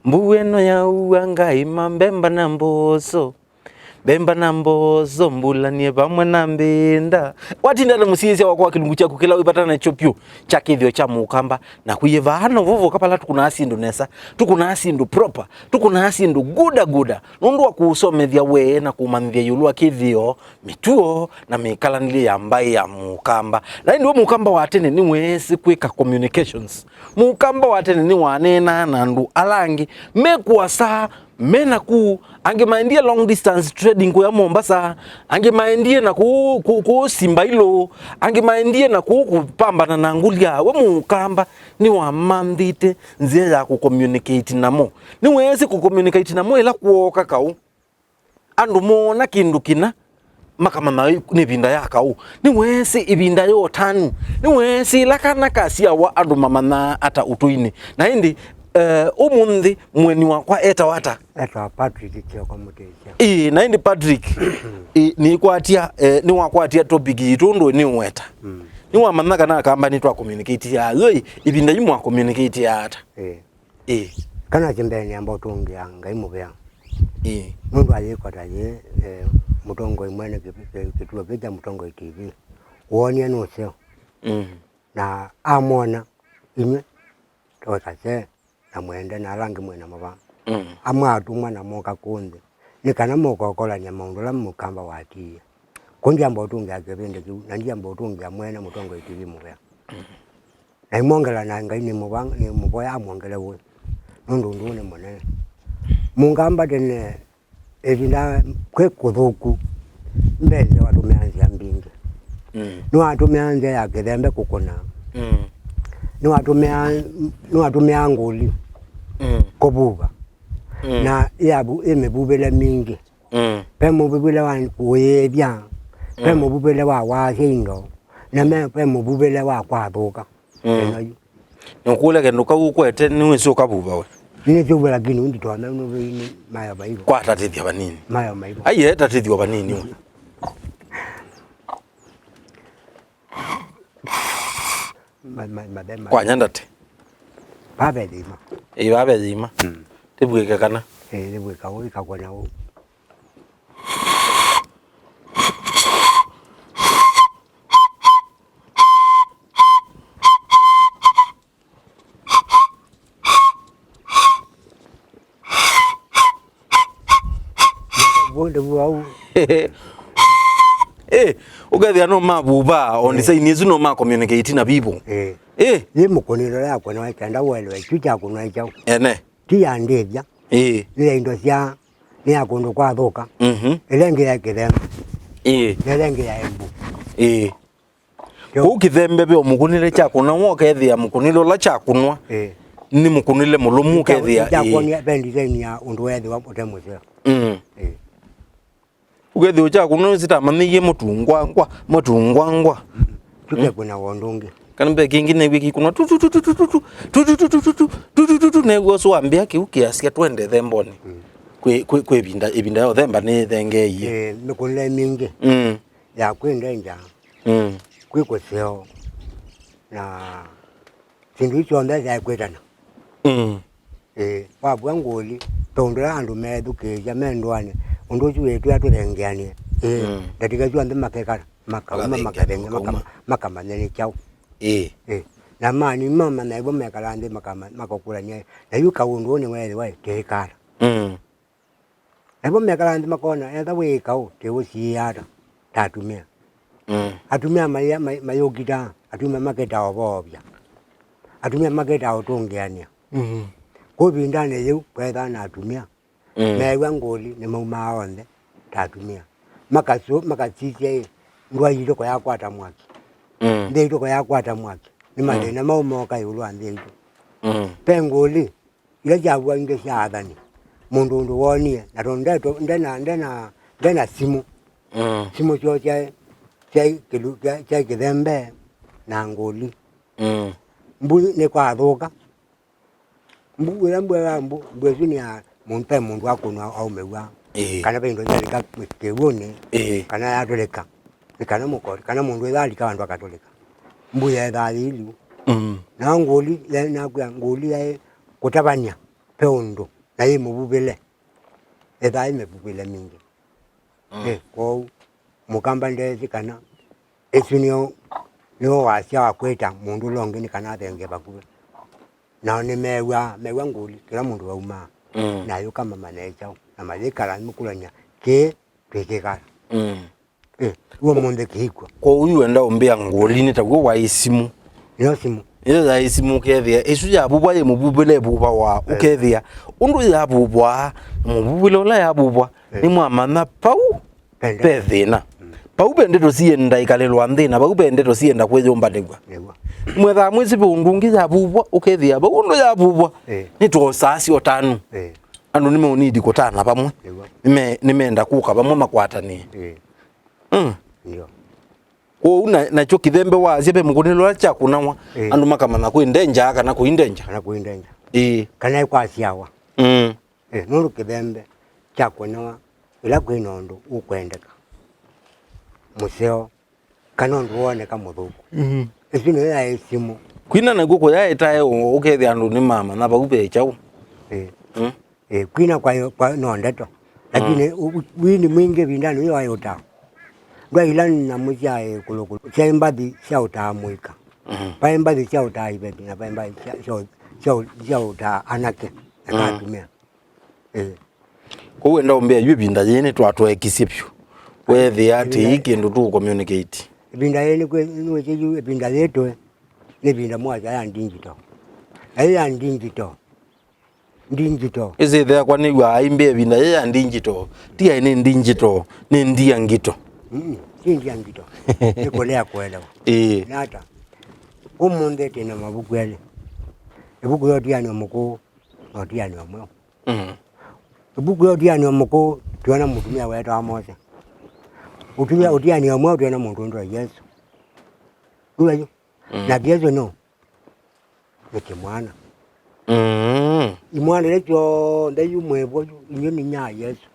mbueno ya uanga ima mbemba na mboso. Bemba na mbozo mbula nie bamwe na mbinda. Watinda na musisi wakwa kilungu chaku kila wipata na chopyo chakithio cha mukamba na kuyeva hano vovo kapala tukuna asindu nesa tukuna asindu proper tukuna asindu guda nundu wa kusomethia we na kumanthia yulu akithio mituo na mikala nili ya mbai ya mukamba na ndio mukamba watene ni wesi kwika communications mukamba watene ni wanena na ndu alangi mekuwa saa mena ku ange maendie long distance trading kwa Mombasa ange maendie na ku Simbailo ange maendie na kupambana na ngulia we mukamba ni wa mandite nzia ya ku communicate namo ni wezi ku communicate namo ila kuoka kau andu mona kindu kina makama ni binda yakau ni wezi ibinda yo tanu ni wezi lakana kasia wa andu mamana ata utuini na hindi umundi mweni wakwa eta wata Patrick Kioko Muteja na ndi Patrick ni kwatia ni wakwatia topic itondo ni weta ni wa manaka na kamba ni twa communicate ya loi ibinda yimu wa communicate ya ata kana chembeni ambao tungia ngai mubya mundu aliko taye mutongo imwene kituo kija mutongo TV wonia no seo na amona imwe tokase na mwende na rangi mwena maba amwa atumwa na moka kunde nikana moko kola nya maundula mukamba watia kundi ambao tungia kebende ku na ndi ambao tungia mwena mutongo TV mubya na imongela na ngai ni mubanga ni muboya amongele we nundu ndune mone mungamba tene ebinda kwe kuthuku mbele watu meanzia mbinge ni watu meanzia ya kithembe kukuna ni watu meanguli kububa na yabu emebubele mingi pemo bubele wa kuebya pemo bubele wa wahindo na me pemo bubele wa kwathuka nokule ke nukagukwete ni wese ukabuba we ni tuwe lakini ndi twana no ni maya baibo kwa tatithia banini maya baibo aye tatithia banini we kwa nyandate babe dima babe dima tibweke kana tibweka wo ikakwana wo bonde buau ugathia no mabuba on say nizu no ma communicate na people ye mukonero yakwa na kanda wale chucha kunwa chao ene ti andevya ile ndo cia ni akondo kwa thoka elenge ya kithembe elenge ya embu ukithembe be omukunile cha kuna wokethia mukunilo la cha kunwa ni mukunile mulumu kethia cha konia bendi zenia undu wethi wa mutemuzeo ugethi ucha kuno sitamaniye mutungwa tuke kuna wondungi kanimbe kingine wiki kuna tu nego so ambia ki ukiasikia twende themboni kwe ibinda yo themba ni thengeiye mikule mingi ya kwenda nja kwiko seo na sindu icho ndeza ya kwetana wabwa ngoli tondora andu methukeja mendwane undu wetu aturengeanie ndatika jwa ndema makekara makama makarenge makama nene chao na mani mama na ibo mekala ndi makama makokulanya na yuka undu ne wewe wai tekara ibo mekala ndi makona etha wika o te uciara tatumia atumia mayogita atumia maketa obobya atumia maketa otungiania kubindane yu kwetha na atumia mewa ngoli ni mauma onde tatumia makasiche ndwa yito kwa yakwata mwaki ndito kwa yakwata mwaki ni madena maumoka yulu andito pengoli ile jabwa nge shaadani mundu ndo wonie na tondeto ndena simu simu chocha chai kithembe na ngoli mbu ne kwa thoka mbu ya munpe mundu akunwa au mewa kana bendo jalika kebone kana yatoleka kana mukori kana mundu yalika bantu akatoleka mbu ya dalili na ngoli na kwa ngoli ya kutabanya peondo na hii mububile ethai mebubile mingi kwa mukamba ndezi kana esu niyo wasia wakweta mundu longi ni kana thenge bakuwe na ni mewa nguli kila mundu wauma na yo kama maneja na malekala mukulanya ke twekekala uwo munde kihikwa kwa uyu enda ombea nguli ni tawo wa isimu yo simu ile za isimu kethia esu ya bubwa ye mububile bubwa wa ukethia undu ya bubwa mububile ola ya bubwa ni mwamana pau pethina pau bendeto sienda ikalelwa nthina pau bendeto sienda kwejomba nigwa mwetha mwisi bungungi ya bubwa ukethia ba undu ya bubwa ni tosasi otanu andu nime unidi kotana pamwe nimeenda kuka pamwe makwatani ndio una nacho kithembe wazie pe mukunilo cha kunawa andu makamana kuindenja kana kuindenja kana kwasiawa nuru kithembe cha kunawa ila kwinondu ukwendeka museo kana ndu woneka muthuku esino ya esimu kwina na guko ya etae ukethia andu ni mama na bagupe chau kwina kwa nondeto lakini wini mwingi bindano yo ayota ngwa ilani na mujia kulukulu chaimbathi cha utaamwika paimbathi cha utaibethi na paimbathi cha uta anake akatumia ko wenda ombea yu binda yene twatwekisye pyo wethi ati ikindu tu communicate binda yene kwe nweche yu binda leto ni binda mwaza ya ndingito ya ndingito eze thea kwa ni wa imbe binda ya ndingito tia ni ndingito ni ndia ngito si ndia ngito nikolea kuelewa nata umunde tena mabuku yale ebuku yote yani omuko yote yani omwe ebuku yote yani omuko tuana mutumia wetu Amosi utumia utiani omwe tuana muntu ndo Yesu uweyo na Yesu no neke mwana imwana lecho ndayu mwebo inyo ni nya Yesu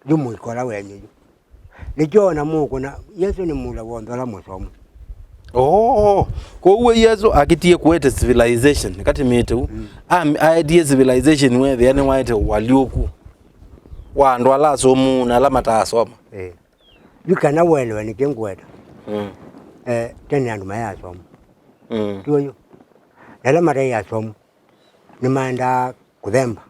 yumu ikola wenye lecho na muko na Yesu ni mula wondola musomo ko uwe Yesu akitie kuete civilization kati metu idea civilization we yani waite walioku wandu ala somu na la matasoma bikana wele ni kengweta tena andu maya somu tuyo nala mare ya somu ni manda kuthemba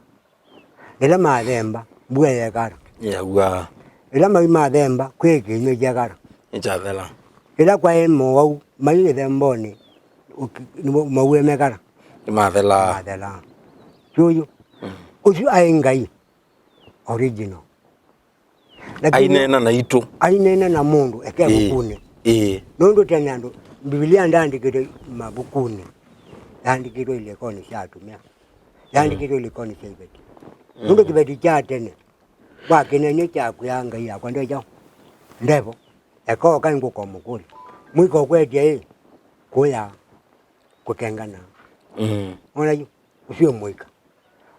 nala mathemba bwe yekara yawa ila mathemba kweke nyo jagara ichathela ila kwa emo wau mai themboni mawe mekara mathela tuyo usu aingai original ainena na itu ainena na mundu eke bukune nondo tena ndo Biblia ndandikire mabukuni ndandikire ile koni shatumia ndandikire ile koni shebeti nondo kibeti cha tene kwa kinene cha kuyanga ya kwa ndio ndevo eko kangu kwa mukuli mwiko kweje kuya kutengana ona usio mwika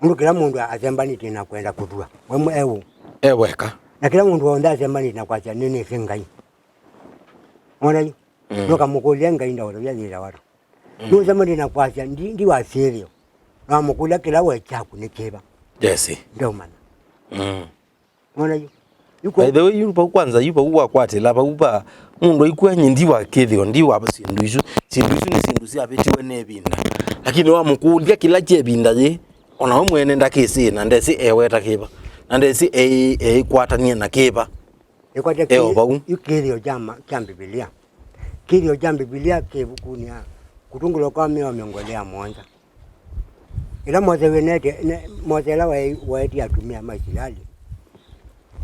mundu kila mundu azembani tena kwenda kudua wemwe eweka na kila mundu onda azembani na kwacha nini singai ona noka mukuli ngai ndio yajira watu ndio zamani na kwacha ndi wasirio na mukuli kila wecha kunikeba yes ndio maana ona by the way yupa kwanza yupa uwa kwate laba uba mundu ikwenye ndiwa kethio ndiwa basindu isu ni sindu sia betiwe nebinda lakini wa mukulia kila chebinda ye ona mwene ndakisi na ndesi eweta kiba na ndesi kwatanie na kiba ekwate kithio jama Biblia kithio jama Biblia kebukunia kutungulo kwa mio miongolea mwanza ila Mose wenete Mose la waeti atumia maishilali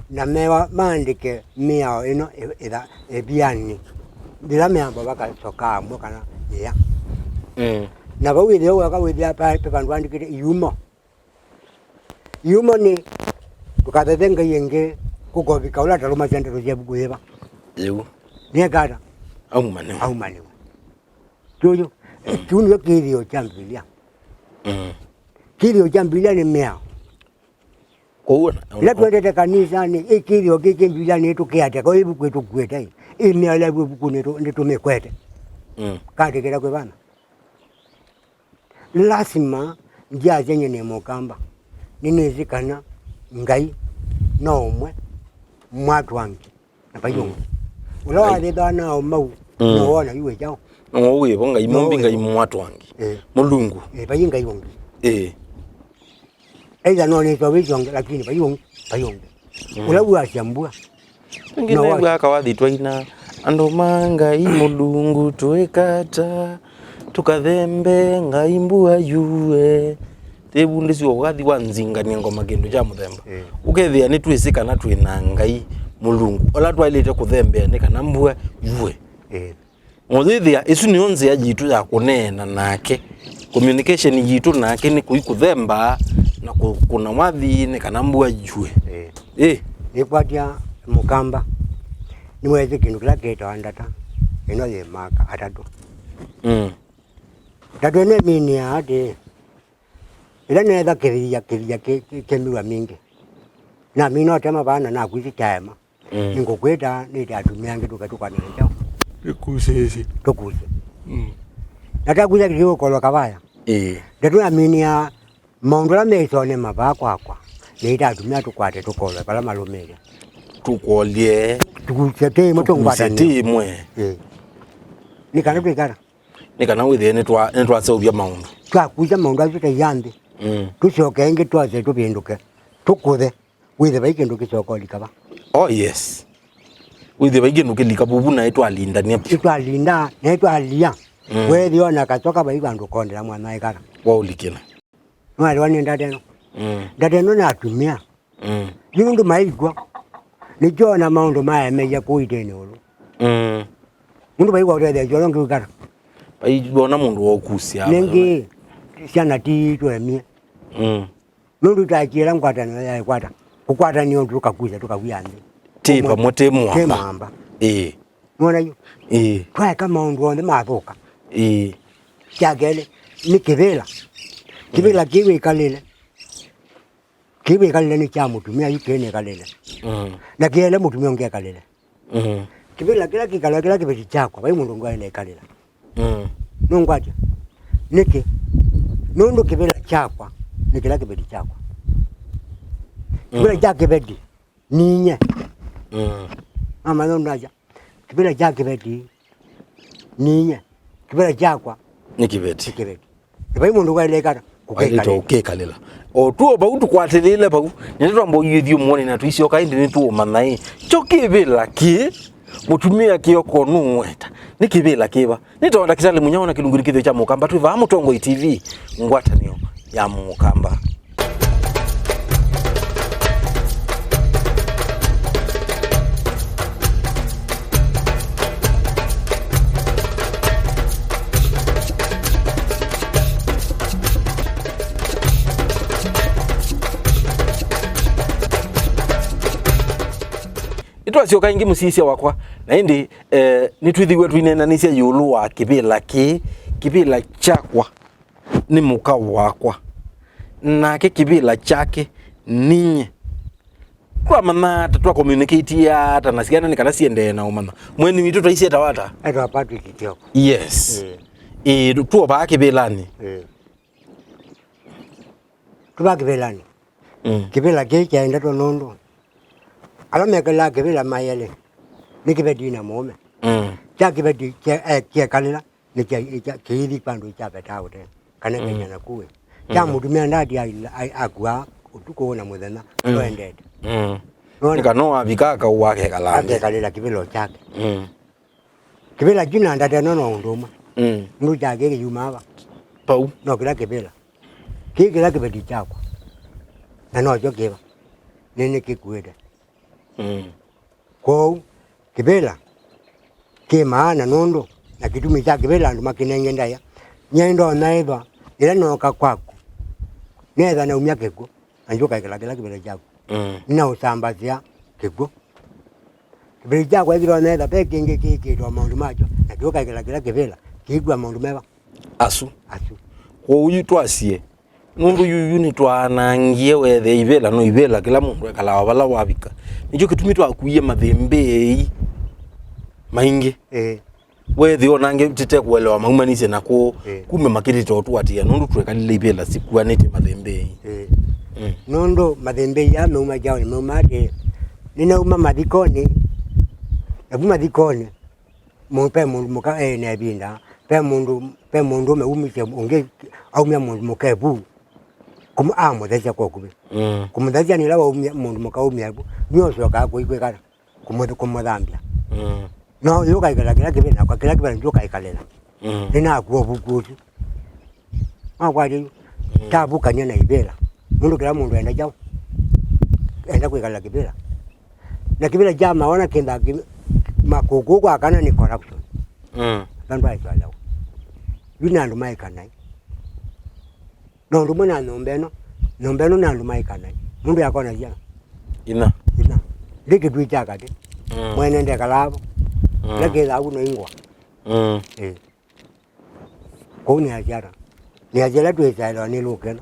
na mewa maandike miao ino ebiani bila meambo baka soka ambo kana ya na bawile waka withia pa bandu andikire yumo ni tukathenga yenge kuko bikaula taloma center cia bukueba yego ne gara au mane tuyo tunyo kithio cha Biblia kithio cha Biblia ni meao kuona ila twendete kanisa ni ikithio kiki Biblia ni tukiate kwa ibu kwetu kwete ime ala buku ni tumekwete kati kila kwa bana lazima njia zenye ni mukamba ninizikana ngai no umwe mwatu wangi na payungu ulawa thana mau no wona iwe jao no we bonga imombi ngai mwatu wangi mulungu payinga yongi aidha no ni twabijonga lakini payungu ulawa shambua ngine bwa kawathi twaina ando manga imulungu twekata tukathembe ngai mbua yue tebundi cio gathi wanzingania ngoma kindu ja muthemba ukethia ni twisika na twina ngai mulungu ola twailite kuthembea ni kana mbua yue muthithia isu ni onze ya jitu ya kunena nake communication jitu nake ni kuikuthemba na kuna mwathi ni kana mbua yue ikwatia mukamba ni mwezi kindu kila keto andata ino ye maka atatu tatu ne mini ade ila neza kiria kemiwa mingi na mino tema bana na kuzi chama ningokweta nitatumyange tukatukana njao ikusisi tukuse natakuza kiyo kolo kabaya tatu na mini maundola meisone mabakwa nitatumya tukwate tukolo kala malumele tukolie tukusete motongwata timwe nikana twikara nikana withe ni twa seuvia maundu twakuja maundu acu tayambi tucoke ingi twace tubinduke tukuthe withe baikindu kicoko likaba yes withe baikindu kilika bubu na itwalindania itwalinda na itwalia wethi ona kacoka baibandu kondera mwana ikara waulikina mwali wani ndateno ndateno na atumia yundu maigwa nikiona maundu maemeja kuiteni ulu mundu baigwa utethia jolongi ukara baibona mundu wokusia nengi siana titwemie nundu takira ngwatano ya kwata kukwata niyo tukakuza tukawiyande tipa motemu temamba mwana yo kwa kama maundu onde mathuka chagele ni kibela kiwe kalile ni cha mutumia yikene kalile na kiele mutumia ongea kalile kibela kila kikala kibeti chako bai mundu ngwaile kalile nungwaje niki nundu kibela chakwa nikila kibeti chakwa kibela cha kibeti ninye ama nundaja kibela cha kibeti ninye kibela chakwa ni kibeti bai mundu ngwaile kala ukekalela otuo bau tukwatilile bau nitwa mbo yithio muone na tuicio kaindi ni tuo manai chokibela ki mutumia kioko nuweta nikibela kiba nitonda kitale munyaona kilunguri kithio cha mukamba tuiva Mutongo TV ngwatanio ya mukamba itwacio kaingi musisia wakwa na indi nitwithiwe twinenanisia yulu wa kibila chakwa ni muka wakwa nake kibila chake ninye kwa mana tatwa communicate ya tanasiana ni kana siende na umana mweni witu twaisia tawata aitwa Patrick Kioko yes tuo ba kibilani tuba kibelani kibela kike enda to nondo alamekela kibela mayele nikibedi na mume cha kibedi ke kalila ni cha kiri pandu cha betaute kana kenya na kuwe cha mudumia ndadi agwa utuko na muthena twendete nika no abikaka wake kalande kalila kibelo chake kibela jina ndade no ndoma ndu chake yumaba pau no kila kibela kila kibedi chako na no jokiba nini kikuede kwa kibela ke maana nondo na kitumi cha kibela ndo makinenge ndaya nyendo naiba ila no kakwako neza na umya kego anjoka kila kibela chako na usambazia kego kibela chako ilo neza peke nge kiki to maundu macho na kioka kila kibela kigwa maundu meba asu kwa uyu twasie nundu yuyu ni twanangie wethe ibela no ibela kila mundu ekala bala wabika nicho kitumi twakuie mathembe maingi wethe onange tete kuelewa maumanise nako kume makiri to twatia nundu twekalile ibela sikuanite mathembe nondo madembe ya meuma jao ni meuma de ninauma madikoni abu madikoni pe mundu muka ne binda pe mundu me umise onge au mya mundu mukebu kuma amo deja kokube kuma deja ni lawa mundu muka umya bu nyoso ka kuikara kuma dambia no yo kaikala kile na kwa kila kile ndio kaikalela nina kuwa bukutu kwadi tabu kanya na ibela mundu kila mundu enda jao enda kuikala kibela na kibela jama ona kenda makuku kwa kana ni corruption bandu aitwala binandu maikana no rumuna nombeno nandu maikana mundu yakona jana ina liki tuichaka ti mwene ndeka lavo laki la uno ingwa ko ni ajara tuisailo ni lukeno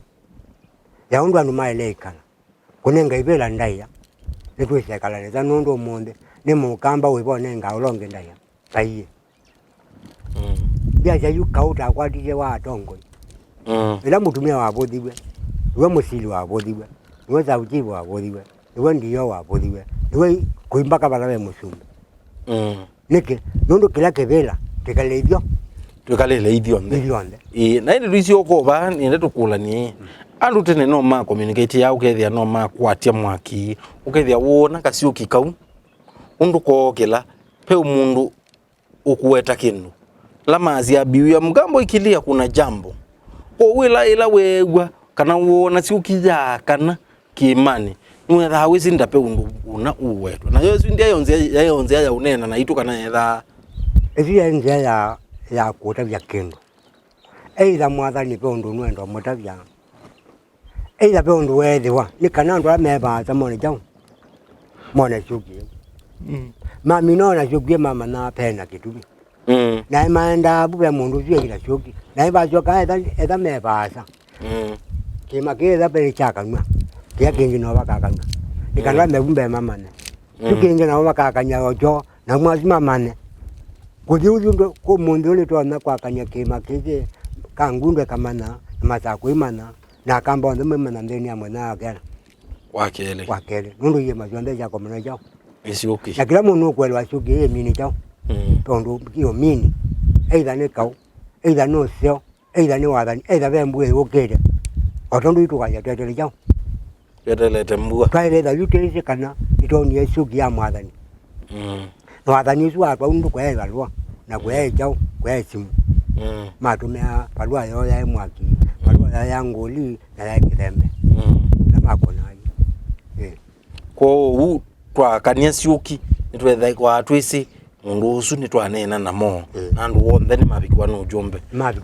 ya undu andu mailekana kunenga ibela ndaya ni tuisekala neza nundu monde ni mukamba wibone nga ulonge ndaya saiye bia jayu kauta kwa dije wa tongo ila mutumia wa bodhiwe we musili wa bodhiwe we za ujibu wa bodhiwe we ndiyo wa bodhiwe we kuimbaka balawe musumba nike nundu kila kebela tekalevyo tukalele idionde na ndi risi okoba ni ndeto kula ni andu tene no ma communicate ya ukethia no ma kwatia mwaki ukethia wona kasio kikau undu ko kila pe umundu ukuweta kindu lamazi abiwa mgambo ikilia kuna jambo ko wila ila wegwa kana wona si ukija kana kiimani niwe tha wisi ndape undu una uwetwa na yesu ndia yonze ya unena na itu kana etha ezia nzia ya kuota vya kindu eitha mwathani pe undu nwendo mutavya eitha pe undu wethiwa ni kana andu ameba tamone jao mona chuki mami no na chuki mama na pena kitubi na imaenda bube mundu zwe ila chuki na iba joka etha mebasa kima keza pe chaka nwa kia kingi no bakakanga ikandwa mebumbe mama ne chuki nge na bakakanya ojo na mwazi mama ne kujiuzu ko mundu le to na kwa kanya kima kije kangundwe kamana masako imana na kamba ndo mema ndeni ya mwana akela wakele nundu ye mazonde ya komana jao isioki na kila mundu kwelwa shuki ye mini jao tondo kio mini either ne kau either no sio either ni wadani either bembwe okede otondo itu kaya tetele jao tetele mbua kaile da yutese kana itoni yesuki ya mwadani mwadani su apa undu kwa egalwa na kwa jao kwa simu matumia palua yo ya mwaki palua ya ngoli na ya kirembe na makona ko u twa kania siuki nitwetha kwa twisi mundu usu nitwanena namo nandu wothe ni mabikwa no jombe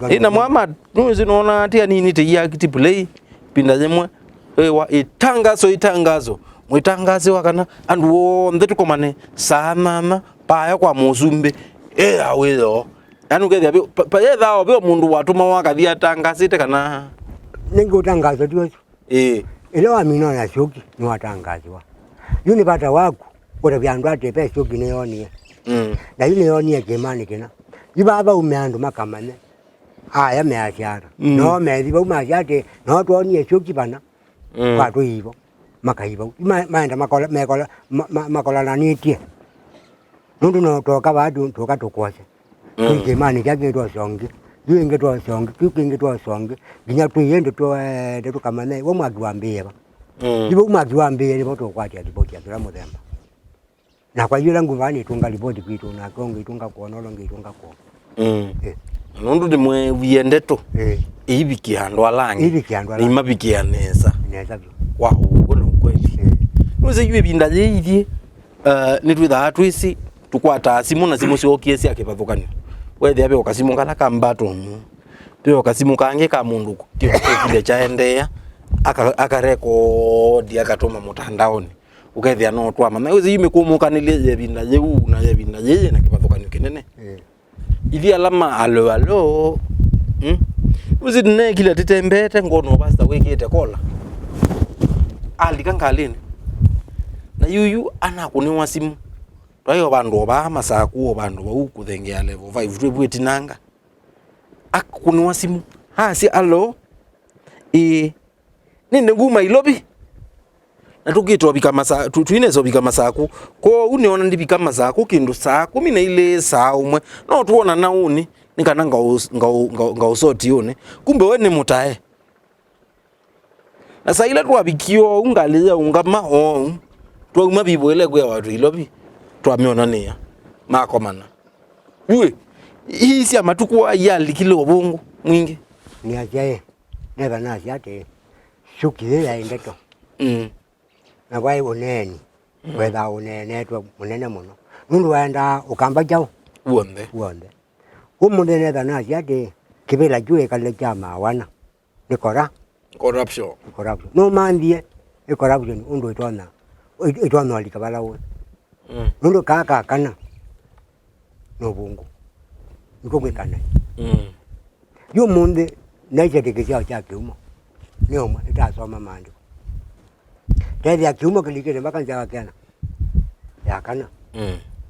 ina mwama nuzi nona atia nini te ya kitiplay pinda jemwe wa itangazo mwitangaze wakana andu wothe tukomane sana paya kwa muzumbe awezo anu kethia pa yetha obyo mundu watuma wakathia tangazite kana ningo tangazo dio ile wa mino ya shuki ni watangazwa yuni bata waku ora byandu atepe shuki ne yonie na yule yonie kemani kina ibaba umeandu makamane aya meashara no mediba umashate no tuonie shuki bana kwa tu hivyo makaiba maenda makola na nitie nundu no toka badu toka tukose kemani kage to songi yenge to songi kenge to songi ginya tu yende to kamane wo magwambie ba ibo magwambie ibo to kwatia ripoti ya kila mudemba na kwa yule nguvani tunga ripoti kwitu na kongo itunga kuono ngitunga ko nundu de mwe wiendeto ibiki andwa langi ni mabiki anesa wow bona kweli nuze yue binda yithie nitwitha twisi tukwata simu na simu cio kiesi akibathukani wethe abe okasimu kala kambato pe okasimu kange ka mundu kile chaendea aka record akatoma mutandaoni ukethia no twama na uzi yime kumukanilie binda yeu na binda yeye na kibathukani kinene ithi alama alo uzi ne kile titembete ngono basta wekete kola alikangalini na yuyu anakuniwa simu twayo bandu ba masaku bandu ba ukuthengea level 5 twebwetinanga akuniwa simu hasi allo ninde nguma ilobi na tukitwa bika masa tuinezo bika masaku ko uniona ndi bika masaku kindu sako mina ile saa umwe no tuona na uni nikana nga usoti une kumbe wene mutae na saila twabikio ungalia ungama twaguma bibwele kwa watu ilobi twamiona nia makomana yue hii si amatuku ayali kilo bongo mwingi ni ajaye neba na asiate shuki ya indeto na kwa uneni whether unene tu munene muno nundu waenda ukamba jao uonde umunene na asiate kibela jue kale chama wana nikora corruption no mandie corruption undu itwana alikabala we nundu kaka kana no bungu niko kwekana yo munde naje tekesha cha kiumo nioma itasoma mandi tedi ya kiumo kilikele mpaka njaga kana yakana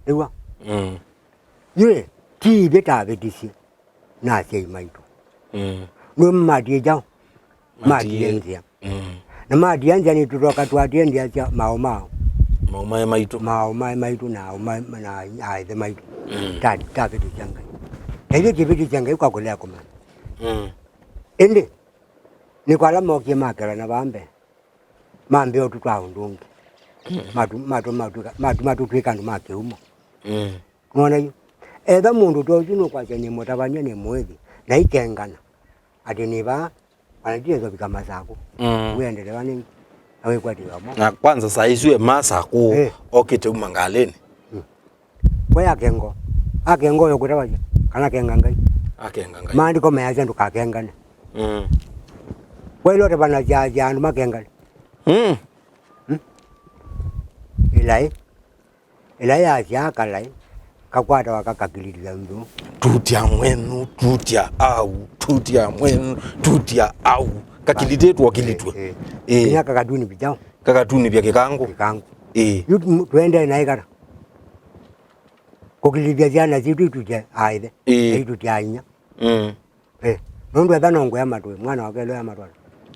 ewa yule ti beta betisi na sei maitu no madi jao madi ndia na madi anja ni tutoka tuatie ndia cha maoma maitu na aidhe maitu ta beti janga ege kibiti janga kwa kulea kuma ende ni kwa lamo kimakala na bambe mambe otutwa undungi matu twikanu make umo ngona yo eda mundu tojino kwa chene motabanya ne mwezi na ikengana ati niba anajiezo bika masako uendele wani awe kwa tiwamo na kwanza saa hizo masako okite umangaleni kwa akengo yo kutabaje kana kengangai mandi ko meya zendu kakengane kwa lote bana jaja andu makengane ilai asiaka lai kakwata wakakakililiza mdu tutia mwenu tutia au kakilitetu wakilitwa nya kakaduni bijao kakatuni vya kikangu yutu tuende na ikara kokilivya jana zitu tuje aide zitu tianya nundu ethanongo ya matwe mwana wake lo ya matwa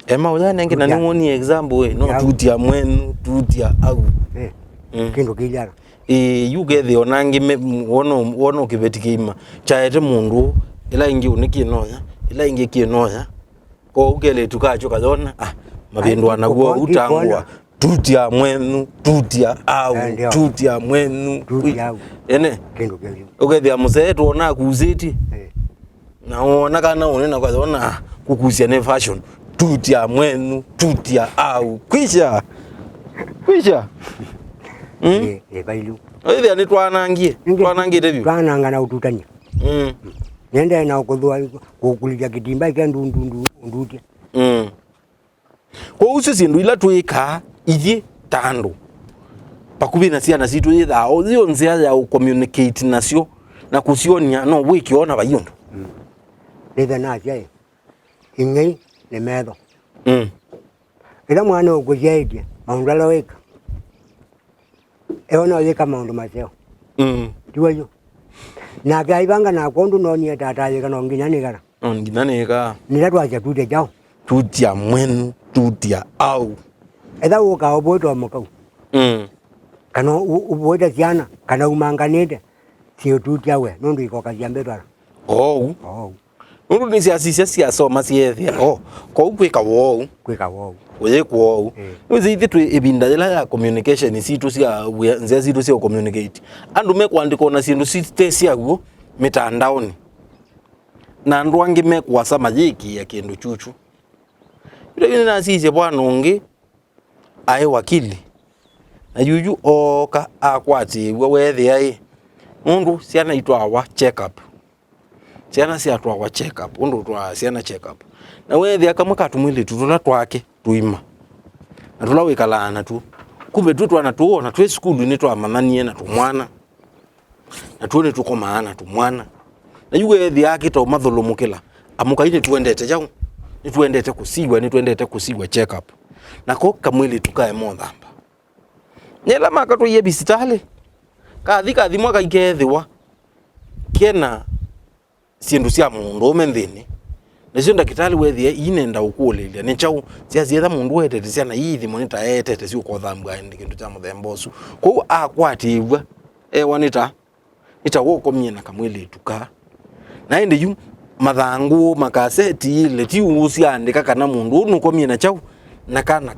ema uzane ngina ningoni example we no tutia mwenu tutia au kindu kijara yugethe onangi wono kibetikima chaete mundu ila ingi unikinoya ila ingi kinoya ko ukele tukacho kazona mabindu anaguo utangwa tutia mwenu tutia au tutia mwenu ene kindu kezi ugethe amuzetu ona kuziti na ona kana unena kazona kukusia ne fashion tutia mwenu tutia au kwisha bailu oithe ni twanangie review twananga na ututania nende na ukudhwa kukulija kitimba ikendu ndutia kwa ucio sindu ila twika iji tando pakubi na ciana citu ithao zio nzia ya communicate nacio na kucionia no wikiona bayundu nithe nacia ing'ei ni metho ila mwana ukuciaitie maundu ala wika eo no wika maundu maceo tiwayo nake aivanga nakwo ndu nonie tatayika no nginyanikara nila twacia tute jao tutia mwenu tutia au etha uka ubwitwa mukau kana ubwita ciana kana umanganite cio tutia we nundu ikoka cia mbitwara nundu ni cia soma ciethia ko ukwika wou uyikwa wou nizithi twi ibinda ila ya communication citu cia nzia citu cia communicate andu mekwandika na cindu cite ciaguo mitandaoni na andu angi mekwasa majiki ya kindu chuchu ile na cice bwana ungi ai wakili na yuju oka akwati wethia nundu ciana itwawa check up ciana ciatwawa check up undu twa ciana check up na wethia kamwe katumwili tutula twake tuima na tula wikalana tu kumbe tu twana tuona twe school ni twa mamanie na tumwana na tuone tuko maana tumwana na yugethi yake to mathulumukila amuka ine tuendete jao ni tuendete kusigwa check up na ko kamwili tukae mothamba nyela maka to ye bisitale kathi mwaka ikethiwa kena sindu cia mundu umenthini Nesio ndakitali wethie inenda ukulilia ni chau ciacietha mundu wetete ciana ithi monita etete cio kothambwa ndi kindu cha muthembosu ko akwatiwa wanita itawokomie na kamwili tuka na indi yu mathangu makaseti ile ti uciandika kana mundu nukomie na chau na kana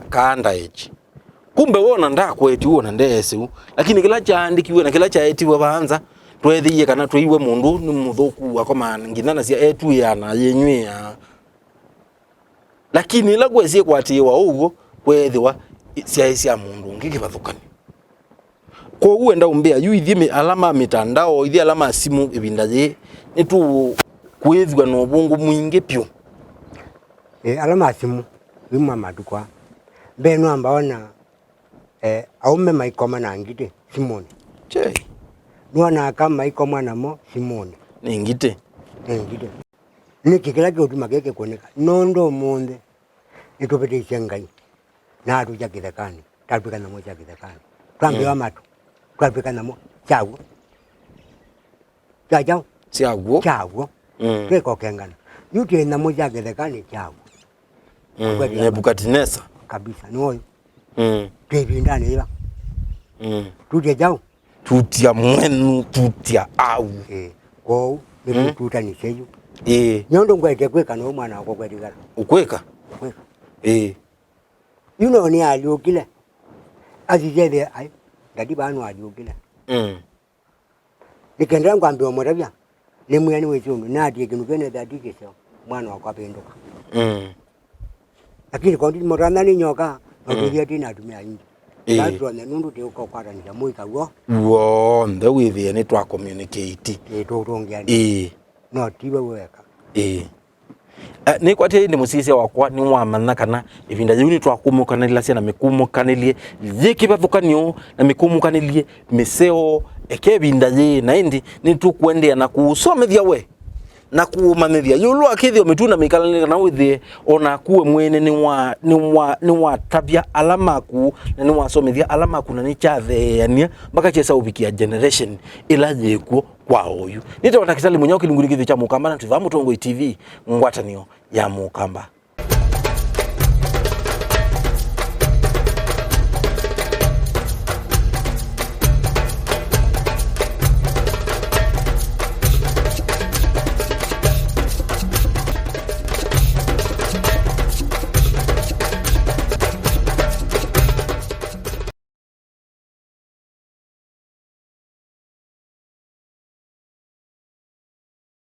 kaanda echi kumbe wona ndakweti wona ndese lakini kila chaandikiwe na kila chaetiwe banza twethiye kana twiwe mundu ni muthuku akoma ngithana cia etu yana yenywea lakini ila gwesie kwatiwa ugo kwethiwa cia mundu ngikibathukani ko uenda umbea yu ithie alama mitandao ithie alama simu ibindaje nitu kwethwa no bungu mwingi pyo alama simu bimwa madukwa beno ambaona aume maikoma na ngite simoni che nuona kama ikoma namo simoni ngite nikikila kiotuma keke kuoneka nondo monde nitupete isengai na atuja kithekani tapika namo cha kithekani twambiwa matu twapika namo chawo chawo keko kengana yuti namo cha kithekani chawo Nebukadneza kabisa ni oyo twebindane iba tutia jao tutia mwenu tutia au ko ni tuta ni seju nyondo ngwete kweka no mwana wako kwetikala ukweka you know ni aliokile azijede ai dadi banu aliokile nikendera ngwambia moravya ni muyani wechundu na ati kinukene dadi kesho mwana wako apendoka lakini kwa ndini morana ni nyoka ndio tina atumia ingi ndio na nundu te ukokwara ni muika wo ndo withie ni twa communicate tutongiani no tiwe weka ni kwatie ndi musisi wakwa ni wamana kana ivinda yuni twakumukanila cia na mikumukanile yikibathukanio na mikumukanile miseo ekebinda ye na indi ni tukwendea na kusomethia we na kumanithia yulu akithio mituna mikalanira na withie ona kuwe mwene ni wa tabia alamaku na ni wasomethia alamaku na ni chatheania mpaka chesa ubikia generation ila yekuo kwa uyu nita watakisali munyoki lunguri kithio cha Mukamba na tuva Mutongo TV ngwatanio ya Mukamba.